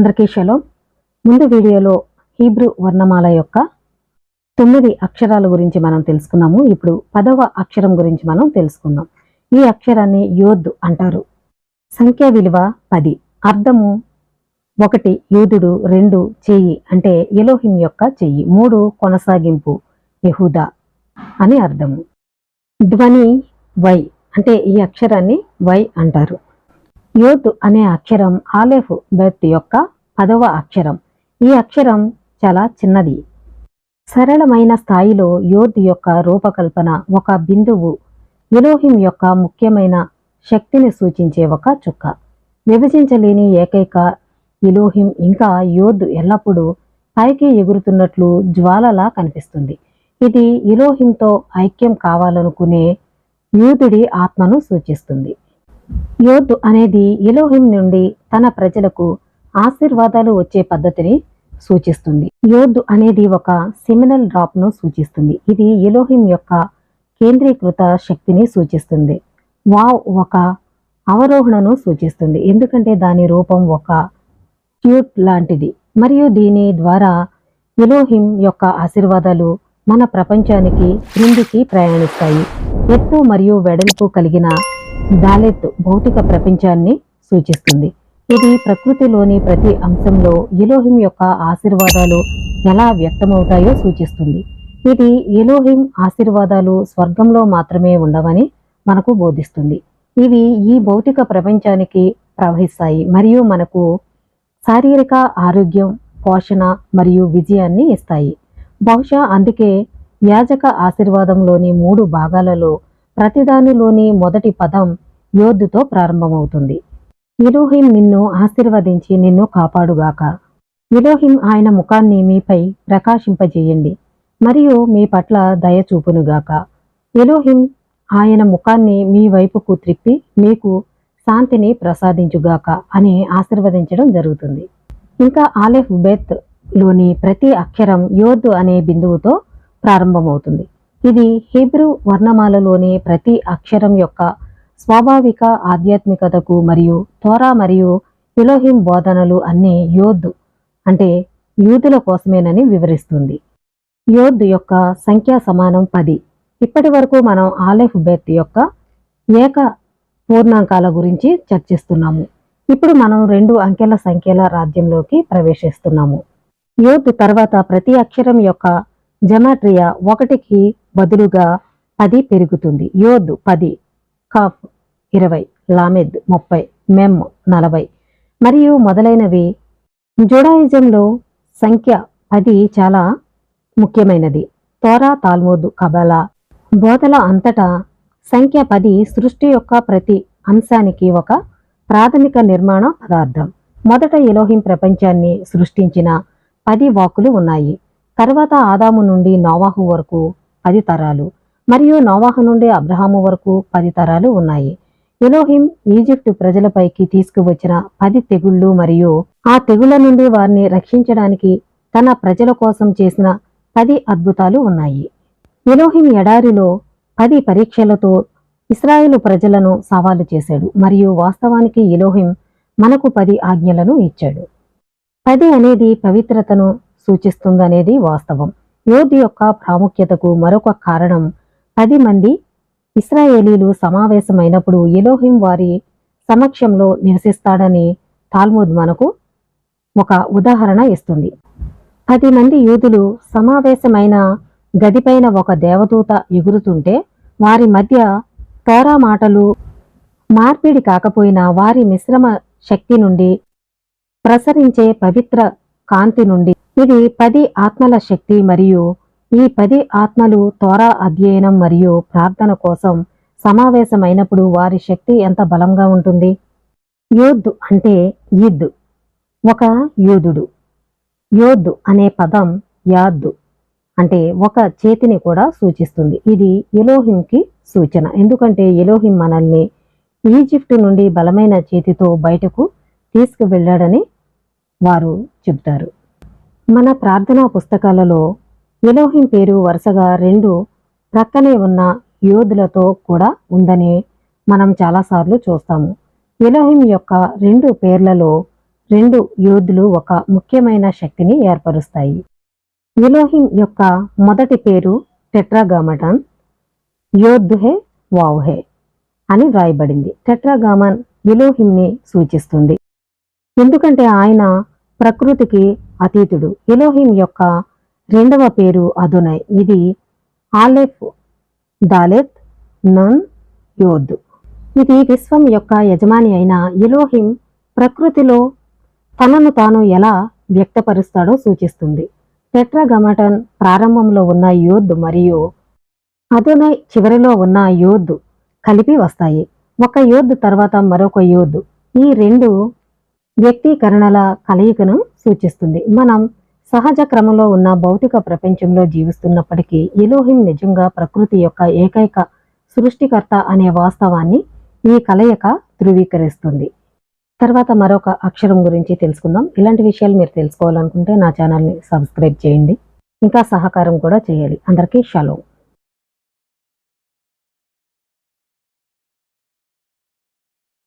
అందరికీ షలోమ్. ముందు వీడియోలో హీబ్రూ వర్ణమాల యొక్క 9 అక్షరాల గురించి మనం తెలుసుకున్నాము. ఇప్పుడు 10వ అక్షరం గురించి మనం తెలుసుకుందాం. ఈ అక్షరాన్ని యోద్ అంటారు. సంఖ్య విలువ 10. అర్థము 1 యూదుడు, 2 చెయ్యి అంటే ఎలోహిం యొక్క చెయ్యి, 3 కొనసాగింపు యెహూదా అని అర్థము. ధ్వని వై అంటే ఈ అక్షరాన్ని వై అంటారు. యోద్ అనే అక్షరం ఆలెఫ్ బెత్ యొక్క 10వ అక్షరం. ఈ అక్షరం చాలా చిన్నది. సరళమైన స్థాయిలో యోద్ యొక్క రూపకల్పన ఒక బిందువు, ఎలోహిం యొక్క ముఖ్యమైన శక్తిని సూచించే ఒక చుక్క. విభజించలేని ఏకైక ఎలోహిం ఇంకా యోద్ ఎల్లప్పుడూ పైకి ఎగురుతున్నట్లు జ్వాలలా కనిపిస్తుంది. ఇది ఎలోహింతో ఐక్యం కావాలనుకునే యూదుడి ఆత్మను సూచిస్తుంది. యోద్ అనేది ఎలోహిం నుండి తన ప్రజలకు ఆశీర్వాదాలు వచ్చే పద్ధతిని సూచిస్తుంది. యోద్ అనేది ఒక సెమినల్ డ్రాప్ ను సూచిస్తుంది. ఇది ఎలోహిం యొక్క కేంద్రీకృత శక్తిని సూచిస్తుంది. వావ్ ఒక అవరోహణను సూచిస్తుంది, ఎందుకంటే దాని రూపం ఒక ట్యూట్ లాంటిది మరియు దీని ద్వారా ఎలోహిం యొక్క ఆశీర్వాదాలు మన ప్రపంచానికి క్రిందికి ప్రయాణిస్తాయి. ఎత్తు మరియు వెడల్పు కలిగిన దాలెత్ భౌతిక ప్రపంచాన్ని సూచిస్తుంది. ఇది ప్రకృతిలోని ప్రతి అంశంలో ఎలోహిం యొక్క ఆశీర్వాదాలు ఎలా వ్యక్తమవుతాయో సూచిస్తుంది. ఇది ఎలోహిం ఆశీర్వాదాలు స్వర్గంలో మాత్రమే ఉండవని మనకు బోధిస్తుంది. ఇవి ఈ భౌతిక ప్రపంచానికి ప్రవహిస్తాయి మరియు మనకు శారీరక ఆరోగ్యం, పోషణ మరియు విజయాన్ని ఇస్తాయి. బహుశా అందుకే యాజక ఆశీర్వాదంలోని 3 భాగాలలో ప్రతిదానిలోని మొదటి పదం యోద్తో ప్రారంభమవుతుంది. ఎలోహిం నిన్ను ఆశీర్వదించి నిన్ను కాపాడుగాక. ఎలోహిం ఆయన ముఖాన్ని మీపై ప్రకాశింపజేయండి మరియు మీ పట్ల దయ చూపునుగాక. ఎలోహిం ఆయన ముఖాన్ని మీ వైపుకు త్రిప్పి మీకు శాంతిని ప్రసాదించుగాక అని ఆశీర్వదించడం జరుగుతుంది. ఇంకా ఆలెఫ్ బెత్ లోని ప్రతి అక్షరం యోద్ అనే బిందువుతో ప్రారంభమవుతుంది. ఇది హీబ్రూ వర్ణమాలలోని ప్రతి అక్షరం యొక్క స్వాభావిక ఆధ్యాత్మికతకు మరియు తోరా మరియు ఎలోహిం బోధనలు అన్నీ యోద్ అంటే యూదుల కోసమేనని వివరిస్తుంది. యోద్ యొక్క సంఖ్యా సమానం 10. ఇప్పటి వరకు మనం ఆలెఫ్ బెత్ యొక్క ఏక పూర్ణాంకాల గురించి చర్చిస్తున్నాము. ఇప్పుడు మనం 2 అంకెల సంఖ్యల రాజ్యంలోకి ప్రవేశిస్తున్నాము. యోద్ తర్వాత ప్రతి అక్షరం యొక్క జమాట్రియా 1కి బదులుగా 10 పెరుగుతుంది. యోద్ 10, కాఫ్ 20, లామెద్ 30, మెమ్ 40 మరియు మొదలైనవి. జుడాయిజంలో సంఖ్య 10 చాలా ముఖ్యమైనది. తోరా, తాల్ముద్, కబలా బోధల అంతటా సంఖ్య 10 సృష్టి యొక్క ప్రతి అంశానికి ఒక ప్రాథమిక నిర్మాణ పదార్థం. మొదట ఎలోహిం ప్రపంచాన్ని సృష్టించిన 10 వాక్కులు ఉన్నాయి. తర్వాత ఆదాము నుండి నోవాహు వరకు 10 తరాలు మరియు నోవాహు నుండి అబ్రహాము వరకు 10 తరాలు ఉన్నాయి. ఎలోహిం ఈజిప్టు ప్రజలపైకి తీసుకువచ్చిన 10 తెగుళ్ళు మరియు ఆ తెగుళ్ల నుండి వారిని రక్షించడానికి తన ప్రజల కోసం చేసిన 10 అద్భుతాలు ఉన్నాయి. ఎలోహిం ఎడారిలో 10 పరీక్షలతో ఇశ్రాయేలు ప్రజలను సవాలు చేశాడు మరియు వాస్తవానికి ఎలోహిం మనకు 10 ఆజ్ఞలను ఇచ్చాడు. 10 అనేది పవిత్రతను సూచిస్తుందనేది వాస్తవం. యోద్ యొక్క ప్రాముఖ్యతకు మరొక కారణం 10 మంది ఇశ్రాయేలీలు సమావేశమైనప్పుడు ఎలోహిం వారి సమక్షంలో నివసిస్తాడని తాల్ముద్ మనకు ఒక ఉదాహరణ ఇస్తుంది. 10 మంది యూదులు సమావేశమైన గదిపైన ఒక దేవదూత ఎగురుతుంటే వారి మధ్య తోరా మాటలు మార్పిడి కాకపోయినా వారి మిశ్రమ శక్తి నుండి ప్రసరించే పవిత్ర కాంతి నుండి ఇది 10 ఆత్మల శక్తి మరియు ఈ 10 ఆత్మలు తోరా అధ్యయనం మరియు ప్రార్థన కోసం సమావేశమైనప్పుడు వారి శక్తి ఎంత బలంగా ఉంటుంది. యోద్ అంటే ఈద్, ఒక యూదుడు. యోద్ అనే పదం యాద్ అంటే ఒక చేతిని కూడా సూచిస్తుంది. ఇది ఎలోహింకి సూచన, ఎందుకంటే ఎలోహిం మనల్ని ఈజిప్టు నుండి బలమైన చేతితో బయటకు తీసుకువెళ్ళాడని వారు చెబుతారు. మన ప్రార్థనా పుస్తకాలలో ఎలోహిం పేరు వరుసగా 2 ప్రక్కనే ఉన్న యోధులతో కూడా ఉందని మనం చాలాసార్లు చూస్తాము. ఎలోహిం యొక్క 2 పేర్లలో రెండు యోధులు ఒక ముఖ్యమైన శక్తిని ఏర్పరుస్తాయి. ఎలోహిం యొక్క మొదటి పేరు టెట్రాగామటన్, యోద్ హే వావ్ హే అని వ్రాయబడింది. టెట్రాగామన్ ఎలోహింని సూచిస్తుంది, ఎందుకంటే ఆయన ప్రకృతికి అతీతుడు. ఎలోహిం యొక్క రెండవ పేరు అదోనై, ఇది ఆలెఫ్ దాలెత్ నన్ యోద్. ఇది విశ్వం యొక్క యజమాని అయిన ఎలోహిం ప్రకృతిలో తనను తాను ఎలా వ్యక్తపరుస్తాడో సూచిస్తుంది. టెట్రాగమటన్ ప్రారంభంలో ఉన్న యోద్ మరియు అదోనై చివరిలో ఉన్న యోద్ కలిపి వస్తాయి. ఒక యోద్ తర్వాత మరొక యోద్ ఈ రెండు వ్యక్తీకరణల కలయికను సూచిస్తుంది. మనం సహజ క్రమంలో ఉన్న భౌతిక ప్రపంచంలో జీవిస్తున్నప్పటికీ ఎలోహిం నిజంగా ప్రకృతి యొక్క ఏకైక సృష్టికర్త అనే వాస్తవాన్ని ఈ కలయిక ధృవీకరిస్తుంది. తర్వాత మరొక అక్షరం గురించి తెలుసుకుందాం. ఇలాంటి విషయాలు మీరు తెలుసుకోవాలనుకుంటే నా ఛానల్ని సబ్స్క్రైబ్ చేయండి, ఇంకా సహకారం కూడా చేయాలి. అందరికీ షలోమ్.